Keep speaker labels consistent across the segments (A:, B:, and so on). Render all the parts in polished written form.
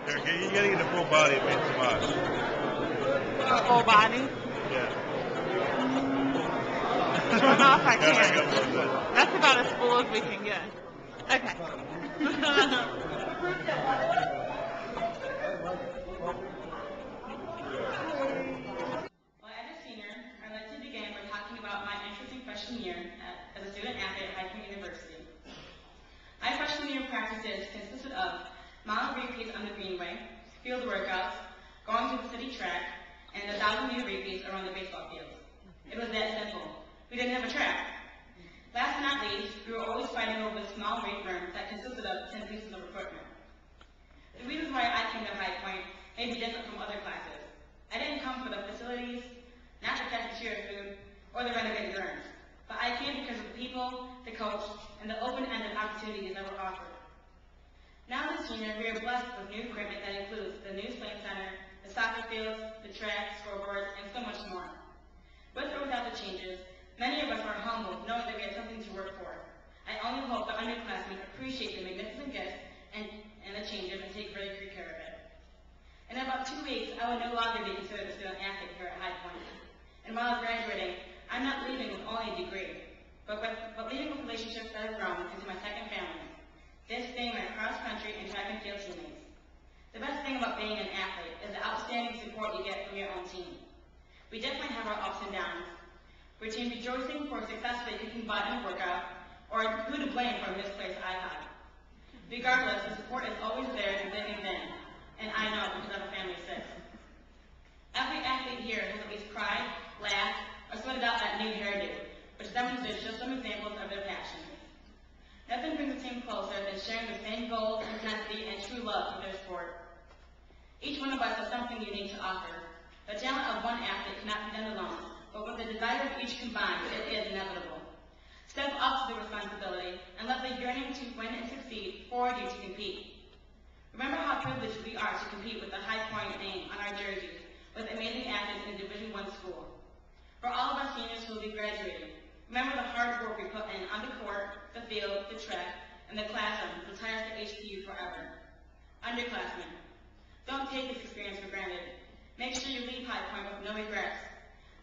A: Okay, you gotta get the full body of it, massage.
B: Full body?
A: Yeah.
B: I don't know if I
A: Gotta
B: can.
A: go with that.
B: That's about as full as we can get. Okay.
C: Well, as a senior, I'd like to begin by talking about my interesting freshman year as a student athlete at High Point University. My freshman year practices consisted of mile repeats on the Greenway, field workouts, going to the city track, and 1,000-meter repeats around the baseball field. It was that simple. We didn't have a track. Last but not least, we were always fighting over the small weight room that consisted of 10 pieces of equipment. The reasons why I came to High Point may be different from other classes. I didn't come for the facilities, not the cafeteria food, or the renovated rooms, but I came because of the people, the coach, and the open-ended opportunities that were offered. Now as a senior, we are blessed with new equipment that includes the new swing center, the soccer fields, the track, scoreboards, and so much more. With or without the changes, many of us are humbled knowing that we have something to work for. I only hope the underclassmen appreciate the magnificent gifts and the changes and take really good care of it. In about 2 weeks, I will no longer be considered a student athlete here at High Point. And while graduating, I'm not leaving with only a degree, but leaving with relationships that have grown into my second family. This being my cross-country and track and field teammates. The best thing about being an athlete is the outstanding support you get from your own team. We definitely have our ups and downs. Between rejoicing for successfully kicking butt in a workout, or who to blame for a misplaced iPod. Regardless, the support is always there and big and thin, and I know because I have a family of 6. Every athlete here has at least cried, laughed, or sweated out that new hairdo, which demonstrates just some examples of their passion. Nothing brings a team closer than sharing the same goals, intensity, and true love for their sport. Each one of us has something unique to offer. The talent of one athlete cannot be done alone, but with the desire of each combined, it is inevitable. Step up to the responsibility and let the yearning to win and succeed forward you to compete. Remember how privileged we are to compete with the High Point name on our jerseys with amazing athletes in a Division I school. For all of our seniors who will be graduating, remember the hard work we put in on the court, the field, the track, and the classroom will tie us to HPU forever. Underclassmen, don't take this experience for granted. Make sure you leave High Point with no regrets.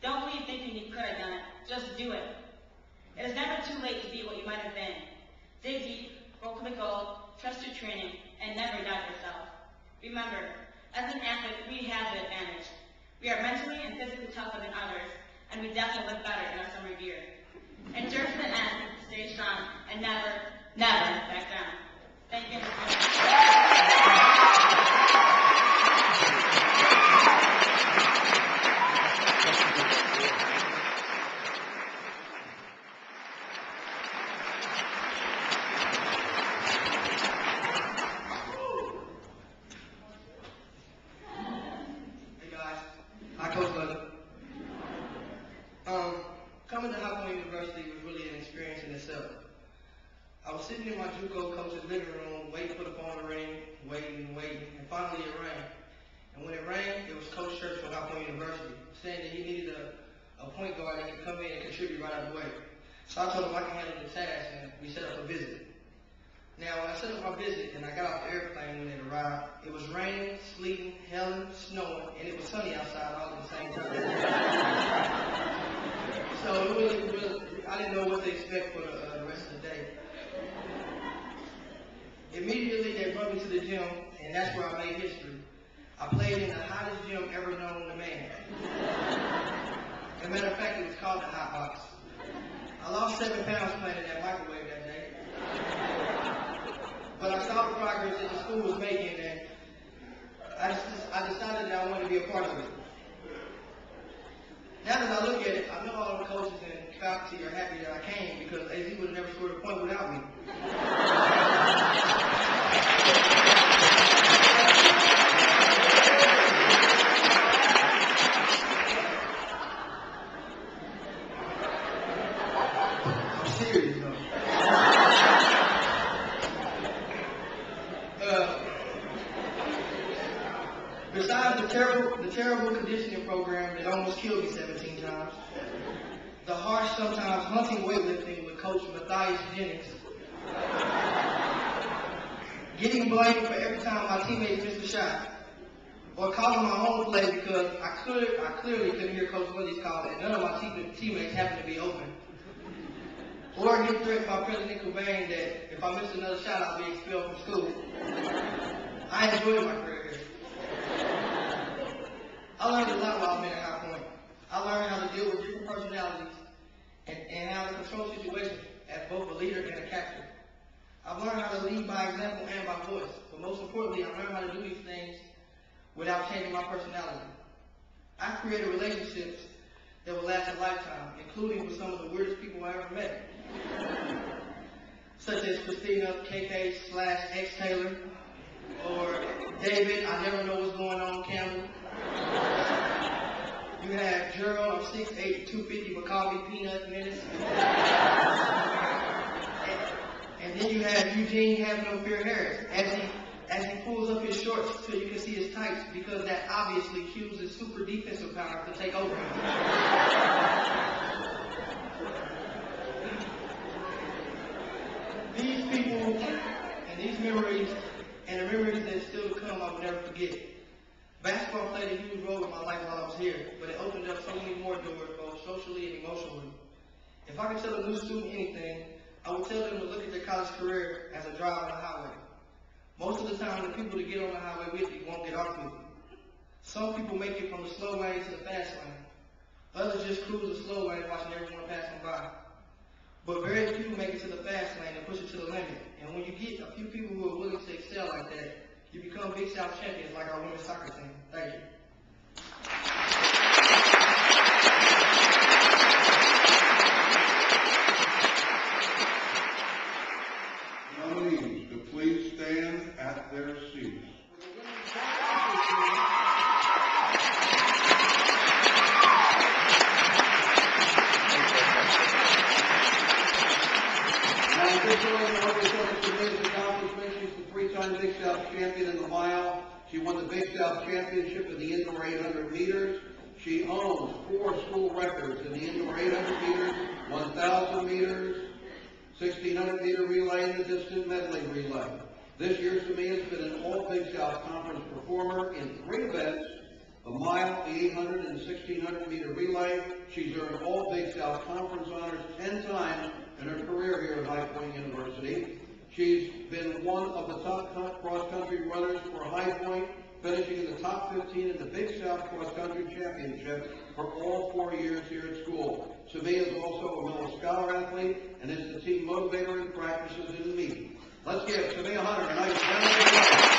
C: Don't leave thinking you could have done it. Just do it. It is never too late to be what you might have been. Dig deep, go for the goal, trust your training, and never doubt yourself. Remember, as an athlete, we have the advantage. We are mentally and physically tougher than others, and we definitely look better in our summer gear. Endure to the end, stay strong, and never, never back down. Thank you.
D: Coming to High Point University was really an experience in itself. I was sitting in my JUCO coach's living room, waiting for the phone to ring, waiting, and finally it rang. And when it rang, it was Coach Church from High Point University, saying that he needed a point guard that could come in and contribute right out of the way. So I told him I can handle the task, and we set up a visit. Now, when I set up my visit and I got off the airplane when it arrived, it was raining, sleeting, hailing, snowing, and it was sunny outside all at the same time. So I didn't know what to expect for the rest of the day. Immediately, they brought me to the gym, and that's where I made history. I played in the hottest gym ever known to man. As a matter of fact, it was called the Hot Box. I lost 7 pounds playing in that microwave that day. But I saw the progress that the school was making, and I decided that I wanted to be a part of it. Now that I look at it, I know all the coaches and faculty are happy that I came because AZ would have never scored a point without me. I'm serious though. Besides the terrible conditioning program that almost killed me 17 times, the harsh, sometimes hunting weightlifting with Coach Matthias Jennings, getting blamed for every time my teammates missed a shot, or calling my own play because I clearly couldn't hear Coach Willie's call and none of my teammates happened to be open, or get threatened by President Cobain that if I miss another shot, I'll be expelled from school. I enjoyed my career here. I learned a lot while being at High Point. I learned how to deal with different personalities and how to control situations as both a leader and a captain. I've learned how to lead by example and by voice, but most importantly, I've learned how to do these things without changing my personality. I've created relationships that will last a lifetime, including with some of the weirdest people I ever met, such as Christina, KK/X Taylor, or David, I never know what's going on, Campbell. You have Gerald, I'm 6'8", 250, but call me Peanut Menace. And then you have Eugene Have No Fear Harris, as he pulls up his shorts so you can see his tights, because that obviously cues his super defensive power to take over him. These people and these memories, and the memories that still to come, I will never forget. Basketball played a huge role in my life while I was here, but it opened up so many more doors, both socially and emotionally. If I could tell a new student anything, I would tell them to look at their college career as a drive on the highway. Most of the time, the people that get on the highway with you won't get off with you. Some people make it from the slow lane to the fast lane. Others just cruise the slow lane watching everyone pass them by. But very few make it to the fast lane and push it to the limit. And when you get a few people who are willing to excel like that, you become Big South champions like our women's soccer team. Thank you.
E: Nominees to please stand at their seats. Now, this one represents today's accomplishment. She's the three-time Big South champion in the mile. She won the Big South championship in the indoor 800 meters. She owns 4 school records in the indoor 800 meters, 1,000 meters, 1,600 meter relay, and the distant medley relay. This year, Samia has been an all Big South Conference performer in 3 events: the mile, the 800, and 1,600 meter relay. She's earned all Big South Conference honors 10 times in her career here at High Point University. She's been one of the top cross-country runners for High Point, finishing in the top 15 in the Big South Cross Country Championship for all 4 years here at school. Samia is also a Miller Scholar athlete and is the team motivator in practices in the meet. Let's give Samia Hunter a nice round of applause.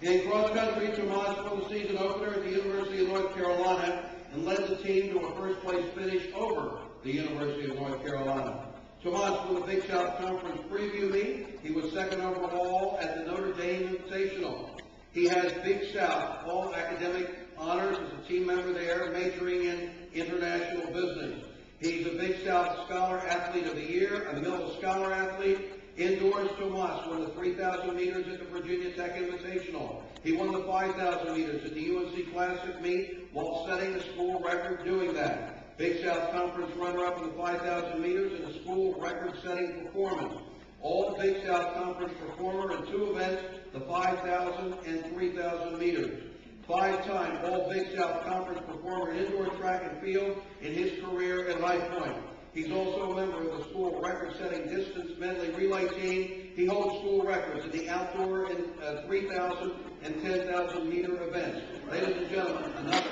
E: In cross country, Tomas won the season opener at the University of North Carolina and led the team to a first place finish over the University of North Carolina. Tomas won the Big South Conference preview meet. He was second overall at the Notre Dame Invitational. He has Big South all academic honors as a team member there, majoring in international business. He's a Big South Scholar Athlete of the Year, a Miller Scholar Athlete. Indoors, Tomas won the 3,000 meters at the Virginia Tech Invitational. He won the 5,000 meters at the UNC Classic meet while setting a school record doing that. Big South Conference runner-up in the 5,000 meters and a school record-setting performance. All Big South Conference performer in 2 events, the 5,000 and 3,000 meters. 5-time All Big South Conference performer in indoor track and field in his career at High Point. He's also a member of the school record-setting distance medley relay team. He holds school records in the outdoor and 3,000 and 10,000 meter events. Ladies and gentlemen, another